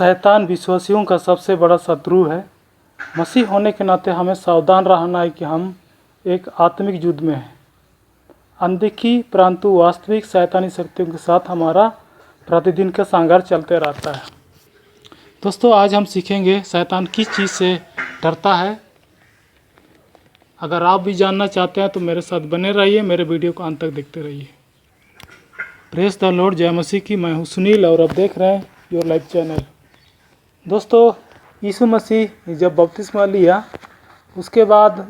शैतान विश्वासियों का सबसे बड़ा शत्रु है। मसीह होने के नाते हमें सावधान रहना है कि हम एक आत्मिक युद्ध में हैं। अनदेखी परंतु वास्तविक शैतानी शक्तियों के साथ हमारा प्रतिदिन का संघर्ष चलते रहता है। दोस्तों, आज हम सीखेंगे शैतान किस चीज़ से डरता है। अगर आप भी जानना चाहते हैं तो मेरे साथ बने रहिए, मेरे वीडियो को अंत तक देखते रहिए। प्रेज द लॉर्ड, जय मसीह की। मैं हूँ सुनील और आप देख रहे हैं योर लाइफ चैनल। दोस्तों, यीशु मसीह ने जब बपतिस्मा लिया उसके बाद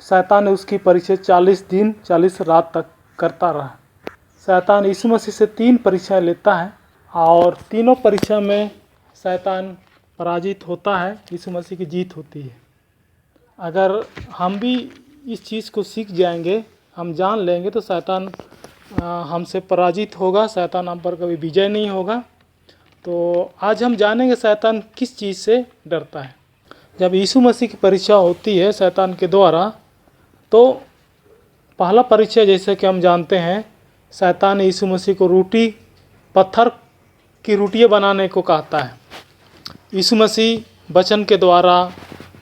शैतान ने उसकी परीक्षा 40 दिन 40 रात तक करता रहा। शैतान यीशु मसीह से 3 परीक्षाएं लेता है और तीनों परीक्षा में शैतान पराजित होता है, यीशु मसीह की जीत होती है। अगर हम भी इस चीज़ को सीख जाएंगे, हम जान लेंगे तो शैतान हमसे पराजित होगा, शैतान हम पर कभी विजय नहीं होगा। तो आज हम जानेंगे शैतान किस चीज़ से डरता है। जब यीशु मसीह की परीक्षा होती है शैतान के द्वारा, तो पहला परीक्षा जैसे कि हम जानते हैं, शैतान ने यीशु मसीह को पत्थर की रोटियां बनाने को कहता है। यीशु मसीह वचन के द्वारा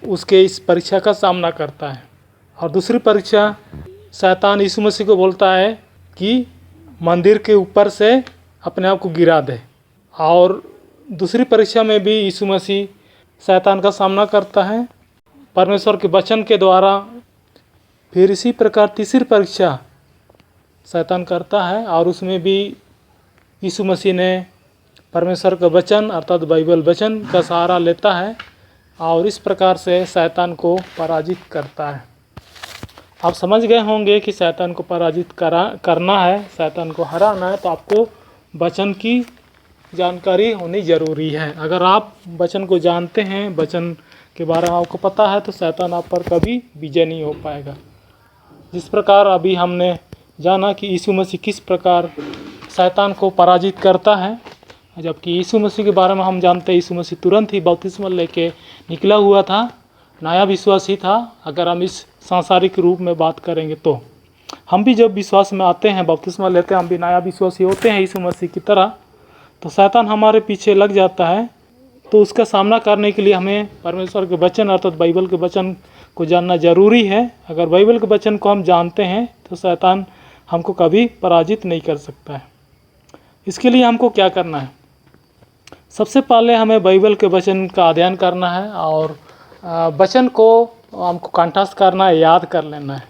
उसके इस परीक्षा का सामना करता है। और दूसरी परीक्षा, शैतान यीशु मसीह को बोलता है कि मंदिर के ऊपर से अपने आप को गिरा दे। और दूसरी परीक्षा में भी यीशु मसीह शैतान का सामना करता है परमेश्वर के वचन के द्वारा। फिर इसी प्रकार तीसरी परीक्षा शैतान करता है और उसमें भी यीशु मसीह ने परमेश्वर का वचन अर्थात बाइबल वचन का सहारा लेता है और इस प्रकार से शैतान को पराजित करता है। आप समझ गए होंगे कि शैतान को पराजित करना है, शैतान को हराना है, तो आपको वचन की जानकारी होनी ज़रूरी है। अगर आप वचन को जानते हैं, वचन के बारे में आपको पता है, तो शैतान आप पर कभी विजय नहीं हो पाएगा। जिस प्रकार अभी हमने जाना कि यीशु मसीह किस प्रकार शैतान को पराजित करता है, जबकि यीशु मसीह के बारे में हम जानते हैं यीशु मसीह तुरंत ही बपतिस्मा लेके निकला हुआ था, नया विश्वासी था। अगर हम इस सांसारिक रूप में बात करेंगे तो हम भी जब विश्वास में आते हैं, बपतिस्मा लेते हैं, हम भी नया विश्वासी होते हैं यीशु मसीह की तरह। तो शैतान हमारे पीछे लग जाता है। तो उसका सामना करने के लिए हमें परमेश्वर के वचन अर्थात बाइबल के वचन को जानना ज़रूरी है। अगर बाइबल के वचन को हम जानते हैं तो शैतान हमको कभी पराजित नहीं कर सकता है। इसके लिए हमको क्या करना है? सबसे पहले हमें बाइबल के वचन का अध्ययन करना है और वचन को हमको कंठस्थ करना है, याद कर लेना है।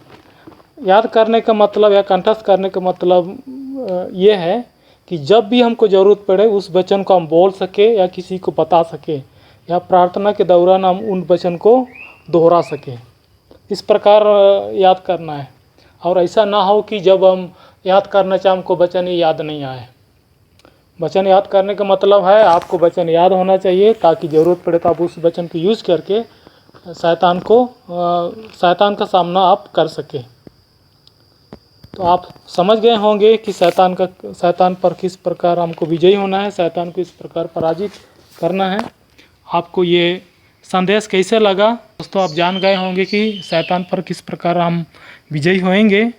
याद करने का मतलब या कंठस्थ करने का मतलब ये है कि जब भी हमको ज़रूरत पड़े उस वचन को हम बोल सके या किसी को बता सके, या प्रार्थना के दौरान हम उन वचन को दोहरा सके। इस प्रकार याद करना है। और ऐसा ना हो कि जब हम याद करना चाहें हमको वचन ही याद नहीं आए। वचन याद करने का मतलब है आपको वचन याद होना चाहिए ताकि ज़रूरत पड़े तो आप उस वचन को यूज़ करके शैतान का सामना आप कर सकें। तो आप समझ गए होंगे कि शैतान पर किस प्रकार हमको विजयी होना है, शैतान को इस प्रकार पराजित करना है। आपको ये संदेश कैसे लगा? दोस्तों, आप जान गए होंगे कि शैतान पर किस प्रकार हम विजयी होएंगे।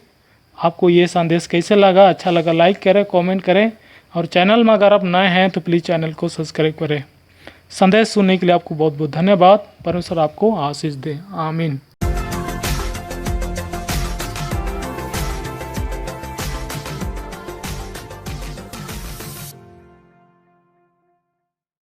आपको ये संदेश कैसे लगा? अच्छा लगा लाइक करें, कमेंट करें और चैनल में अगर आप नए हैं तो प्लीज़ चैनल को सब्सक्राइब करें। संदेश सुनने के लिए आपको बहुत बहुत धन्यवाद। परमेश्वर आपको आशीष दे। आमीन।